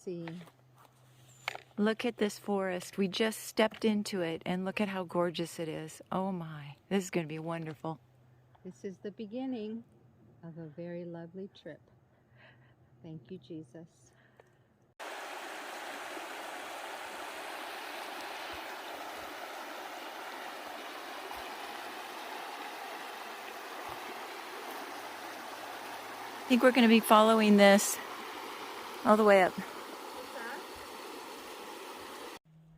See. Look at this forest. We just stepped into it and look at how gorgeous it is. Oh my, this is going to be wonderful. This is the beginning of a very lovely trip. Thank you, Jesus. I think we're going to be following this all the way up.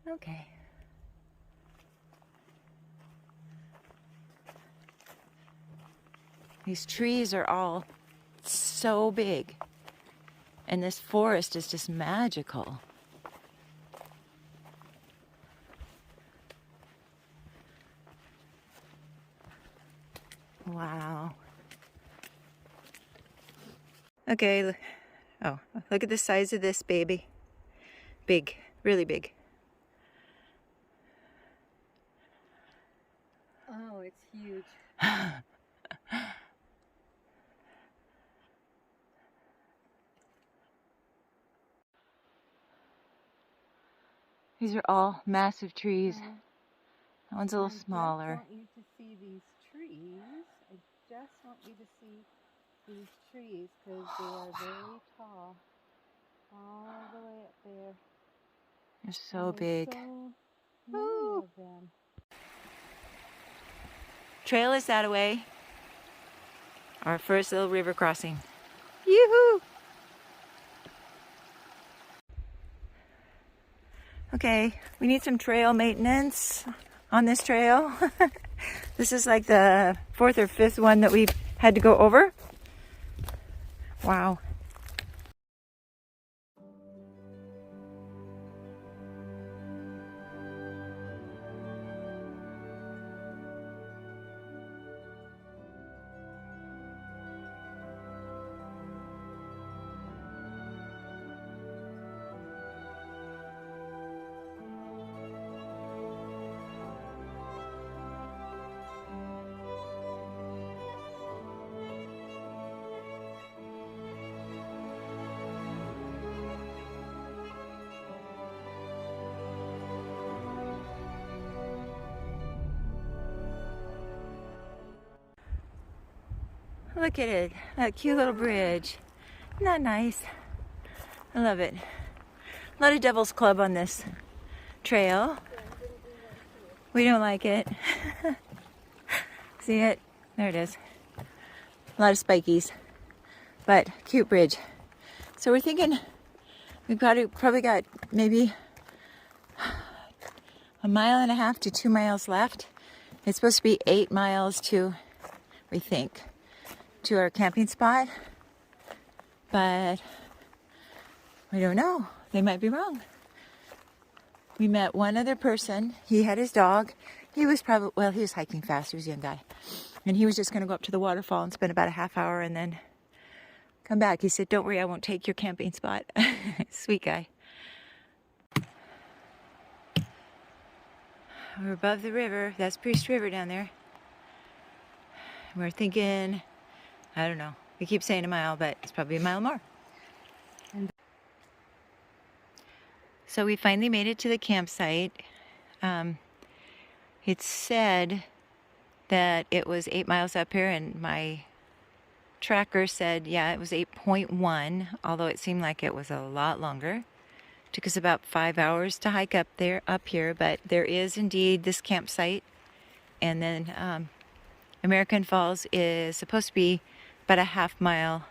Okay. These trees are all so big, and this forest is just magical. Wow. Okay, oh, look at the size of this baby. Big, really big. Oh, it's huge. These are all massive trees. That one's a little smaller. I just want you to see these trees. I just want you to see these trees because they are very tall. All the way up there. They're so big. So many of them. Trail is that away. Our first little river crossing. Yoo-hoo! Okay, we need some trail maintenance on this trail. This is like the 4th or 5th one that we've had to go over. Wow. Look at it, that cute little bridge. Isn't that nice? I love it. A lot of Devil's Club on this trail. We don't like it. See it? There it is. A lot of spikies, but cute bridge. So we're thinking we've probably got maybe 1.5 miles to 2 miles left. It's supposed to be 8 miles to, we think, to our camping spot, but we don't know. They might be wrong. We met one other person. He had his dog. He was probably, well, he was hiking fast. He was a young guy. And he was just going to go up to the waterfall and spend about a half hour and then come back. He said, don't worry, I won't take your camping spot. Sweet guy. We're above the river. That's Priest River down there. We're thinking, I don't know. We keep saying 1 mile, but it's probably 1 mile more. So we finally made it to the campsite. It said that it was 8 miles up here, and my tracker said, yeah, it was 8.1, although it seemed like it was a lot longer. Took us about 5 hours to hike up here, but there is indeed this campsite. And then American Falls is supposed to be about a half mile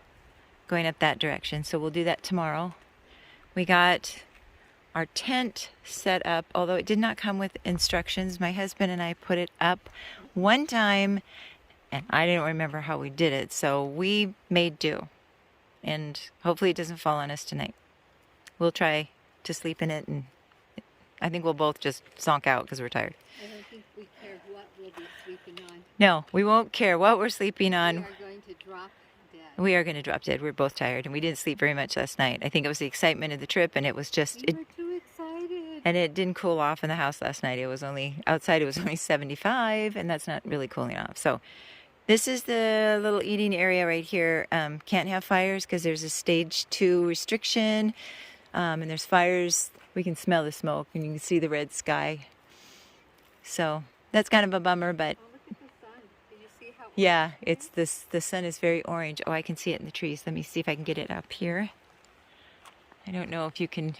going up that direction. So we'll do that tomorrow. We got our tent set up, although it did not come with instructions. My husband and I put it up one time and I didn't remember how we did it. So we made do, and hopefully it doesn't fall on us tonight. We'll try to sleep in it, and I think we'll both just zonk out because we're tired. I don't think we care what we'll be sleeping on. No, we won't care what we're sleeping on. We are going to drop dead. We are going to drop dead. We're both tired, and we didn't sleep very much last night. I think it was the excitement of the trip, and it was just... We were too excited. And it didn't cool off in the house last night. It was only... Outside it was only 75, and that's not really cooling off. So this is the little eating area right here. Can't have fires because there's a stage 2 restriction. And there's fires. We can smell the smoke and you can see the red sky. So that's kind of a bummer, but Oh, look at the sun. Did you see how yeah, orange it it's this. The sun is very orange. Oh, I can see it in the trees. Let me see if I can get it up here. I don't know if you can.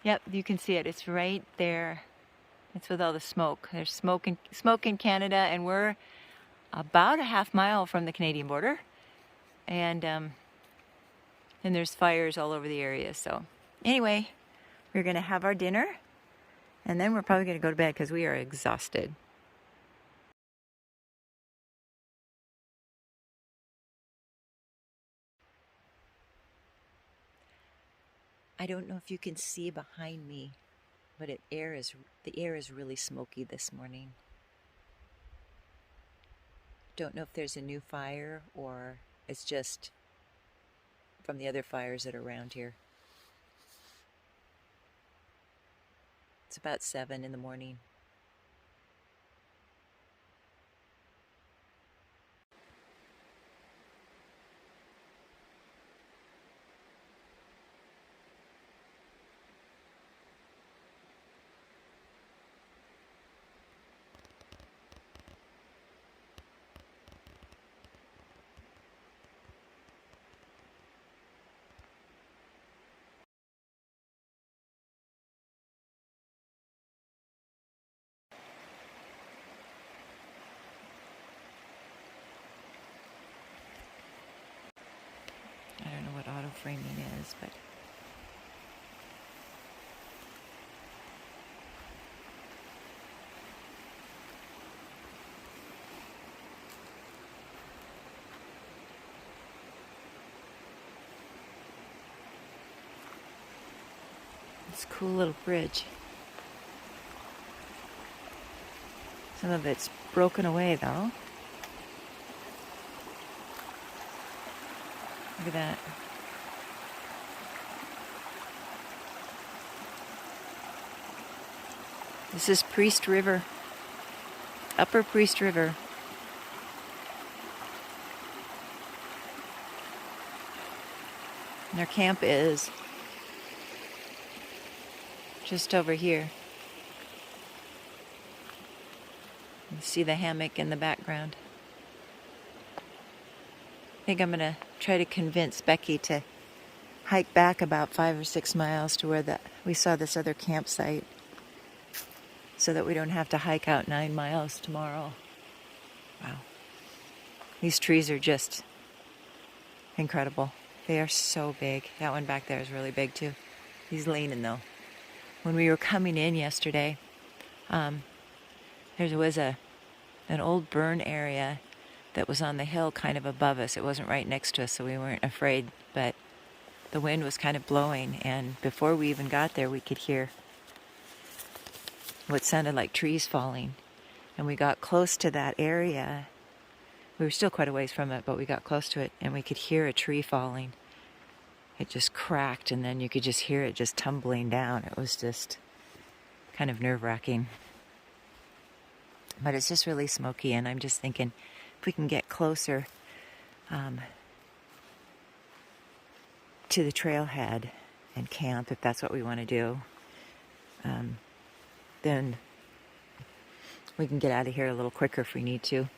Yep, you can see it. It's right there. It's with all the smoke. There's smoke in Canada, and we're about a half mile from the Canadian border, and there's fires all over the area. So anyway, we're gonna have our dinner, and then we're probably gonna go to bed because we are exhausted. I don't know if you can see behind me, but the air is really smoky this morning. Don't know if there's a new fire or it's just from the other fires that are around here. It's about 7 in the morning. I don't know what auto framing is, but it's a cool little bridge. Some of it's broken away though. Look at that. This is Priest River, Upper Priest River. And our camp is just over here. You see the hammock in the background. I think I'm gonna try to convince Becky to hike back about 5 or 6 miles to where we saw this other campsite, so that we don't have to hike out 9 miles tomorrow. Wow. These trees are just incredible. They are so big. That one back there is really big too. He's leaning though. When we were coming in yesterday, there was an old burn area that was on the hill kind of above us. It wasn't right next to us, so we weren't afraid, but the wind was kind of blowing, and before we even got there, we could hear what sounded like trees falling. And we got close to that area. We were still quite a ways from it, but we got close to it, and we could hear a tree falling. It just cracked, and then you could just hear it just tumbling down. It was just kind of nerve-wracking. But it's just really smoky, and I'm just thinking if we can get closer to the trailhead and camp, if that's what we want to do, then we can get out of here a little quicker if we need to.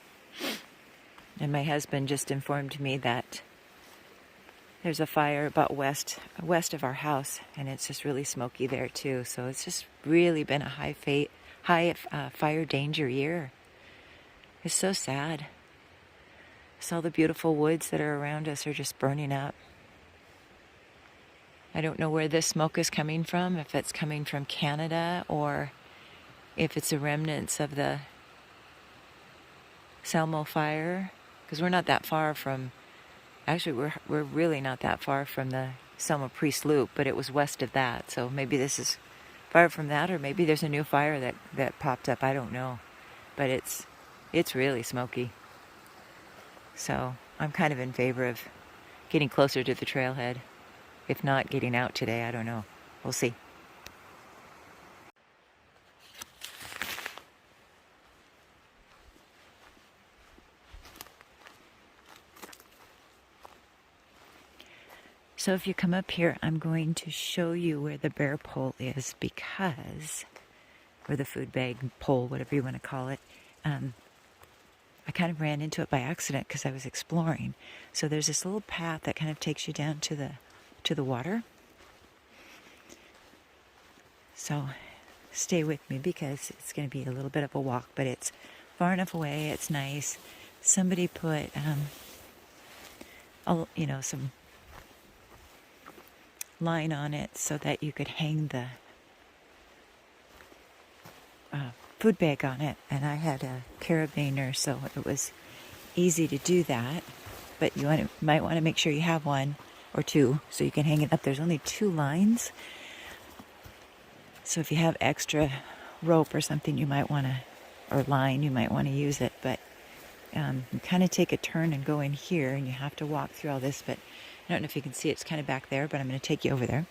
And my husband just informed me that there's a fire about west of our house, and it's just really smoky there too. So it's just really been a high fire danger year. It's so sad. So all the beautiful woods that are around us are just burning up. I don't know where this smoke is coming from, if it's coming from Canada or if it's the remnants of the Selmo fire, because we're not that far from, actually we're really not that far from the Selma Priest Loop, but it was west of that. So maybe this is far from that, or maybe there's a new fire that popped up. I don't know, but it's really smoky. So I'm kind of in favor of getting closer to the trailhead. If not getting out today, I don't know. We'll see. So if you come up here, I'm going to show you where the bear pole is, because, or the food bag pole, whatever you want to call it. I kind of ran into it by accident because I was exploring. So there's this little path that kind of takes you down to the water. So stay with me because it's going to be a little bit of a walk, but it's far enough away. It's nice. Somebody put, some line on it so that you could hang the food bag on it, and I had a carabiner, so it was easy to do that. But you might want to make sure you have one or two so you can hang it up. There's only 2 lines, so if you have extra rope or something, you might want to, or line, you might want to use it. But you kind of take a turn and go in here, and you have to walk through all this. But I don't know if you can see it. It's kind of back there, but I'm going to take you over there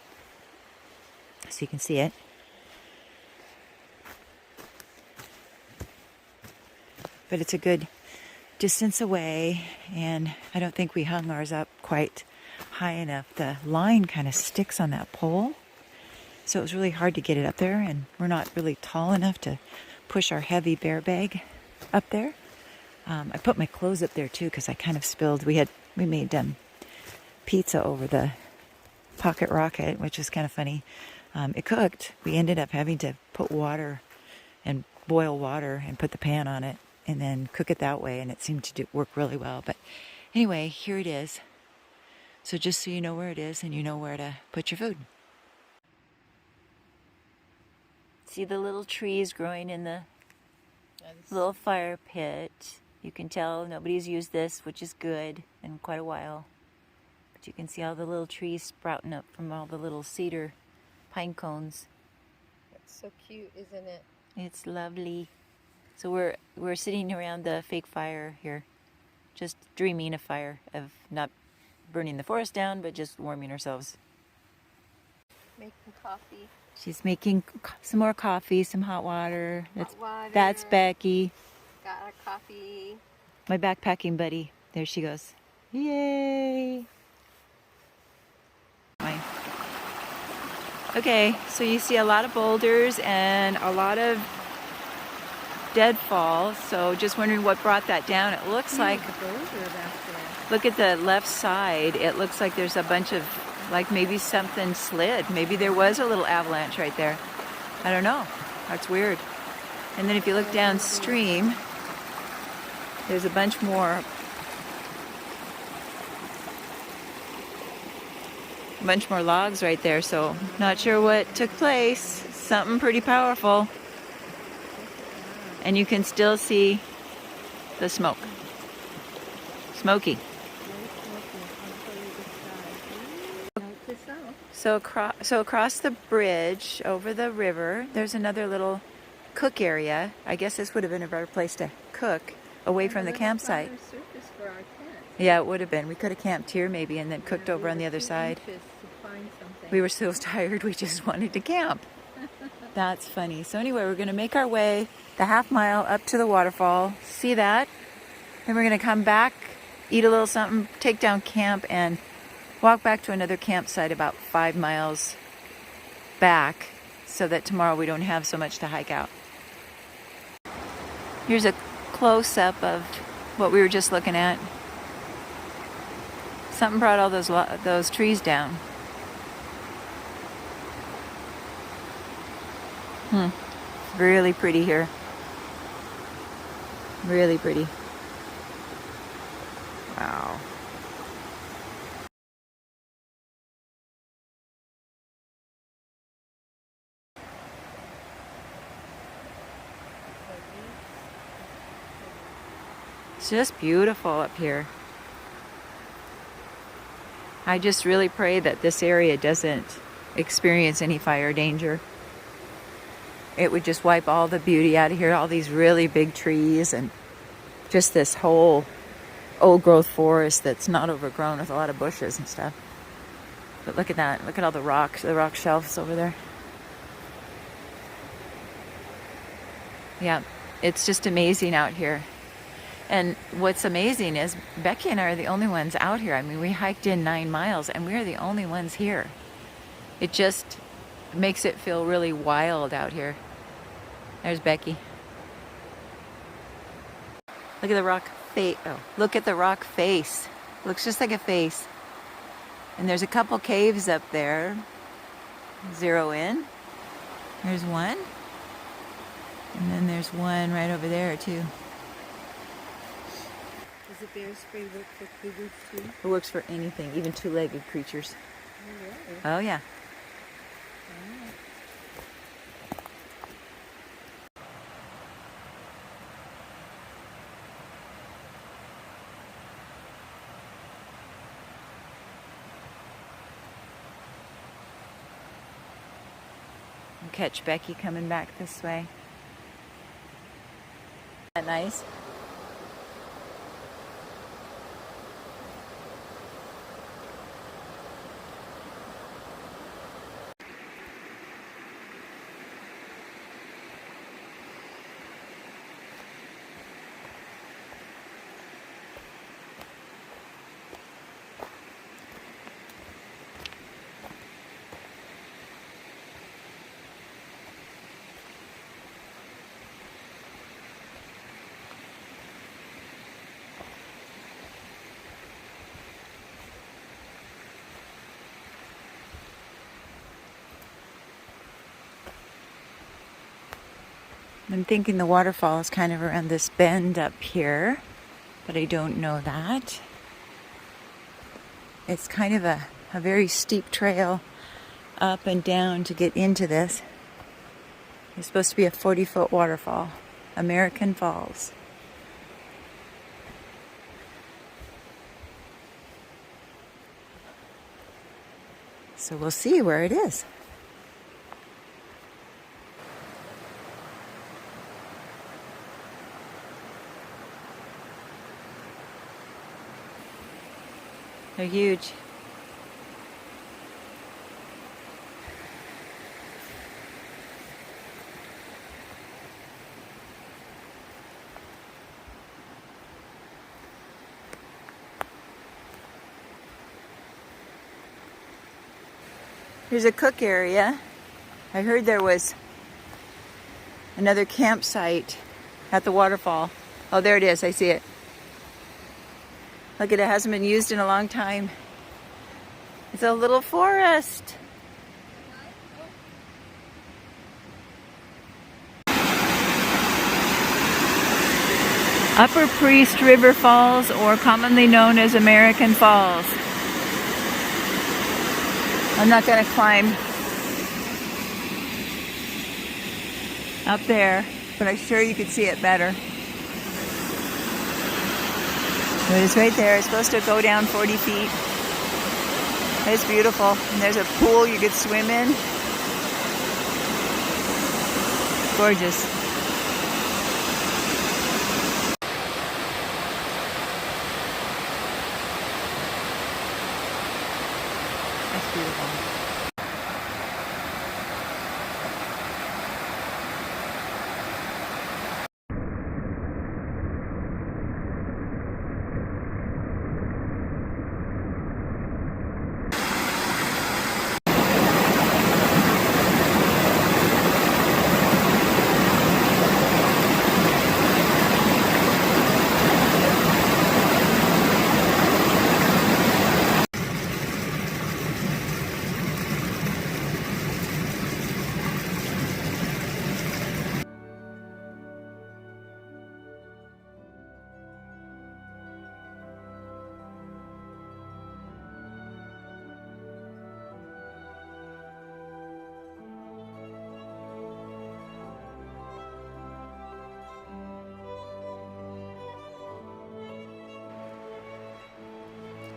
so you can see it. But it's a good distance away, and I don't think we hung ours up quite high enough. The line kind of sticks on that pole, so it was really hard to get it up there, and we're not really tall enough to push our heavy bear bag up there. I put my clothes up there too because I kind of spilled. We made pizza over the pocket rocket, which was kind of funny. It cooked. We ended up having to put water and boil water and put the pan on it and then cook it that way, and it seemed to work really well. But anyway, here it is. So just so you know where it is and you know where to put your food. See the little trees growing in the little fire pit. You can tell nobody's used this, which is good, in quite a while. But you can see all the little trees sprouting up from all the little cedar pine cones. That's so cute, isn't it? It's lovely. So we're sitting around the fake fire here, just dreaming of fire, of not burning the forest down, but just warming ourselves. Making coffee. She's making some more coffee, some hot water. Hot water. That's Becky. Got our coffee. My backpacking buddy. There she goes. Yay! Fine. Okay, so you see a lot of boulders and a lot of deadfall. So just wondering what brought that down. It looks like, look at the left side. It looks like there's a bunch of, like maybe something slid. Maybe there was a little avalanche right there. I don't know. That's weird. And then if you look downstream, there's a bunch more logs right there. So not sure what took place. Something pretty powerful. And you can still see the smoke. Smoky. So across the bridge over the river, there's another little cook area. I guess this would have been a better place to cook away from the campsite. Yeah, it would have been. We could have camped here maybe and then cooked over on the other side. We were so tired we just wanted to camp. That's funny. So anyway, we're going to make our way the half-mile up to the waterfall. See that? Then we're going to come back, eat a little something, take down camp, and walk back to another campsite about 5 miles back so that tomorrow we don't have so much to hike out. Here's a close-up of what we were just looking at. Something brought all those trees down. Really pretty here. Really pretty. Wow. It's just beautiful up here. I just really pray that this area doesn't experience any fire danger. It would just wipe all the beauty out of here, all these really big trees and just this whole old growth forest that's not overgrown with a lot of bushes and stuff. But look at that. Look at all the rocks, the rock shelves over there. Yeah, it's just amazing out here. And what's amazing is Becky and I are the only ones out here. I mean, we hiked in 9 miles and we are the only ones here. It just makes it feel really wild out here. There's Becky. Look at the rock face. Oh, look at the rock face. Looks just like a face. And there's a couple caves up there. Zero in. There's one. And then there's one right over there too. Does the bear spray work for cougars too? It works for anything, even two-legged creatures. Oh, really? Oh yeah. Catch Becky coming back this way. Isn't that nice? I'm thinking the waterfall is kind of around this bend up here, but I don't know that. It's kind of a very steep trail up and down to get into this. It's supposed to be a 40-foot waterfall, American Falls. So we'll see where it is. They're huge. Here's a cook area. I heard there was another campsite at the waterfall. Oh, there it is. I see it. Look at it. It hasn't been used in a long time. It's a little forest. Upper Priest River Falls, or commonly known as American Falls. I'm not going to climb up there, but I'm sure you could see it better. But it's right there. It's supposed to go down 40 feet. It's beautiful. And there's a pool you could swim in. Gorgeous. That's beautiful.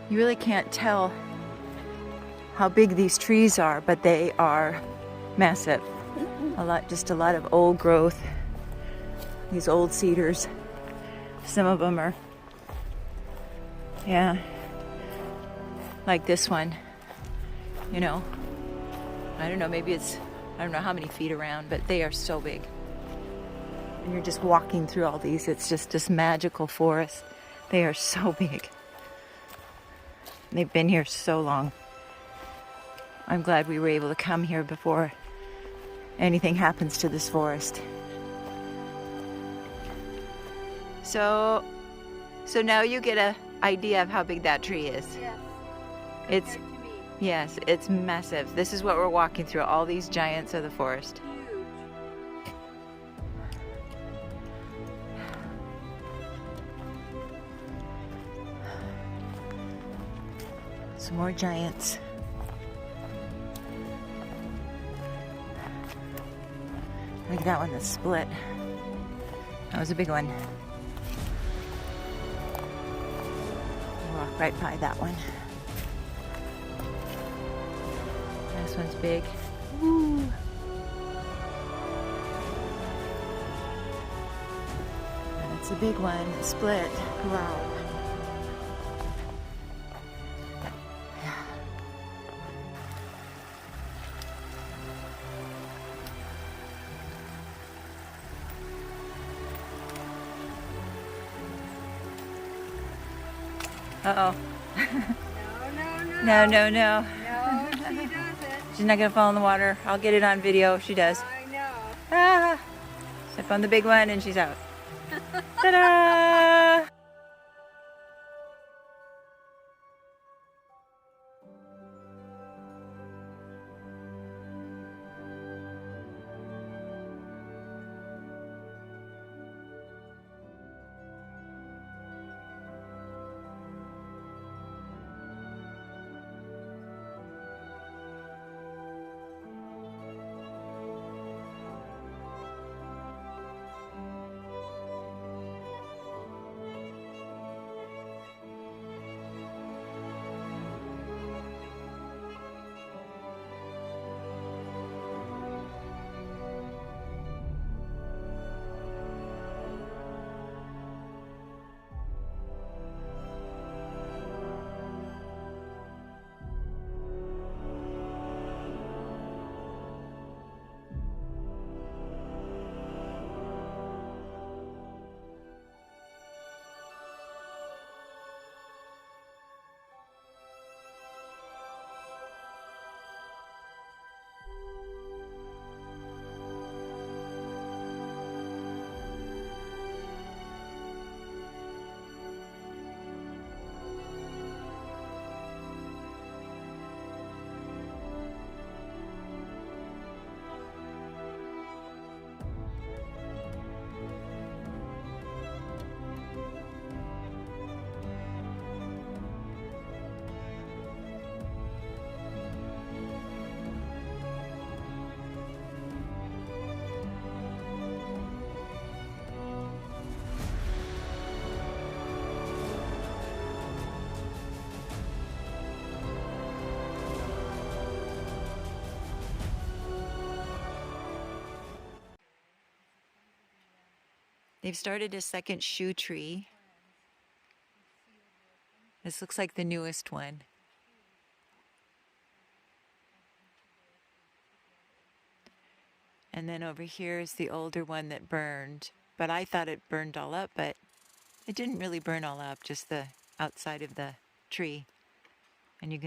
You really can't tell how big these trees are, but they are massive. Just a lot of old growth. These old cedars. Some of them are, yeah, like this one. You know, I don't know, maybe it's, I don't know how many feet around, but they are so big. and you're just walking through all these. It's just this magical forest. They are so big. They've been here so long. I'm glad we were able to come here before anything happens to this forest. So now you get an idea of how big that tree is. Yes. It's compared to me. Yes, it's massive. This is what we're walking through, all these giants of the forest. Huge. Some more giants. Look at that one that's split. That was a big one. Walk right by that one. This one's big. Woo. That's a big one. It split. Wow. Uh-oh. No, No. no, no. No, she doesn't. She's not gonna fall in the water. I'll get it on video. She does. I know. Ah! Step on the big one and she's out. Ta-da! They've started a second shoe tree. This looks like the newest one. And then over here is the older one that burned. But I thought it burned all up, but it didn't really burn all up, just the outside of the tree. And you can